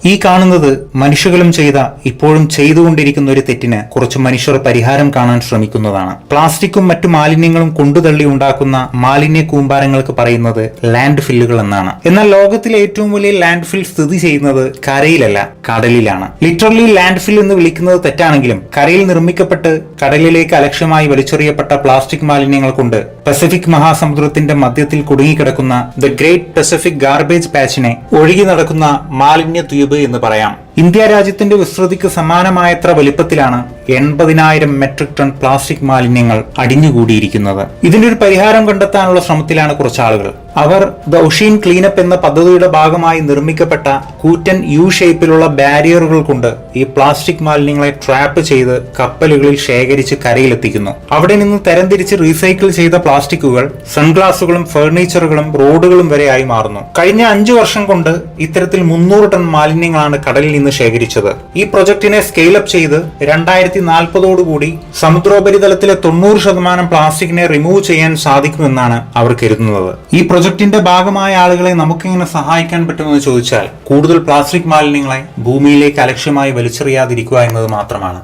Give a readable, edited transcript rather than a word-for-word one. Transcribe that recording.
ഈ കാണുന്നത് മനുഷ്യകളും ചെയ്ത ഇപ്പോഴും ചെയ്തുകൊണ്ടിരിക്കുന്ന ഒരു തെറ്റിന് കുറച്ച് മനുഷ്യർ പരിഹാരം കാണാൻ ശ്രമിക്കുന്നതാണ്. പ്ലാസ്റ്റിക്കും മറ്റു മാലിന്യങ്ങളും കൊണ്ടുതള്ളി ഉണ്ടാക്കുന്ന മാലിന്യ കൂമ്പാരങ്ങൾക്ക് പറയുന്നത് ലാൻഡ് ഫില്ലുകൾ എന്നാണ്. എന്നാൽ ലോകത്തിലെ ഏറ്റവും വലിയ ലാൻഡ് ഫിൽ സ്ഥിതി ചെയ്യുന്നത് കരയിലല്ല, കടലിലാണ്. ലിറ്ററലി ലാൻഡ് ഫിൽ എന്ന് വിളിക്കുന്നത് തെറ്റാണെങ്കിലും കരയിൽ നിർമ്മിക്കപ്പെട്ട് കടലിലേക്ക് അലക്ഷ്യമായി വലിച്ചെറിയപ്പെട്ട പ്ലാസ്റ്റിക് മാലിന്യങ്ങൾ കൊണ്ട് പസഫിക് മഹാസമുദ്രത്തിന്റെ മധ്യത്തിൽ കുടുങ്ങിക്കിടക്കുന്ന ദ ഗ്രേറ്റ് പസഫിക് ഗാർബേജ് പാച്ചിനെ ഒഴുകി നടക്കുന്ന മാലിന്യ ദ്വീപ് എന്ന് പറയാം. ഇന്ത്യ രാജ്യത്തിന്റെ വിസ്തൃതിക്ക് സമാനമായത്ര വലിപ്പത്തിലാണ് 80,000 മെട്രിക് ടൺ പ്ലാസ്റ്റിക് മാലിന്യങ്ങൾ അടിഞ്ഞുകൂടിയിരിക്കുന്നത്. ഇതിന്റെ ഒരു പരിഹാരം കണ്ടെത്താനുള്ള ശ്രമത്തിലാണ് കുറച്ചാളുകൾ. അവർ ദ ഒഷീൻ ക്ലീനപ്പ് എന്ന പദ്ധതിയുടെ ഭാഗമായി നിർമ്മിക്കപ്പെട്ട കൂറ്റൻ യു ഷേപ്പിലുള്ള ബാരിയറുകൾ കൊണ്ട് ഈ പ്ലാസ്റ്റിക് മാലിന്യങ്ങളെ ട്രാപ്പ് ചെയ്ത് കപ്പലുകളിൽ ശേഖരിച്ച് കരയിലെത്തിക്കുന്നു. അവിടെ നിന്ന് തരംതിരിച്ച് റീസൈക്കിൾ ചെയ്ത പ്ലാസ്റ്റിക്കുകൾ സൺഗ്ലാസുകളും ഫർണിച്ചറുകളും റോഡുകളും വരെയായി മാറുന്നു. കഴിഞ്ഞ 5 വർഷം കൊണ്ട് ഇത്തരത്തിൽ 300 ടൺ മാലിന്യങ്ങളാണ് കടലിൽ നിന്ന് ശേഖരിച്ചത്. ഈ പ്രൊജക്ടിനെ സ്കെയിലപ്പ് ചെയ്ത് 2040ഓടുകൂടി സമുദ്രോപരിതലത്തിലെ 90% പ്ലാസ്റ്റിക്കിനെ റിമൂവ് ചെയ്യാൻ സാധിക്കുമെന്നാണ് അവർ കരുതുന്നത്. ഈ പ്രൊജക്ടിന്റെ ഭാഗമായ ആളുകളെ നമുക്കെങ്ങനെ സഹായിക്കാൻ പറ്റുമെന്ന് ചോദിച്ചാൽ കൂടുതൽ പ്ലാസ്റ്റിക് മാലിന്യങ്ങളെ ഭൂമിയിലേക്ക് അലക്ഷ്യമായി വലിച്ചെറിയാതിരിക്കുക എന്നത് മാത്രമാണ്.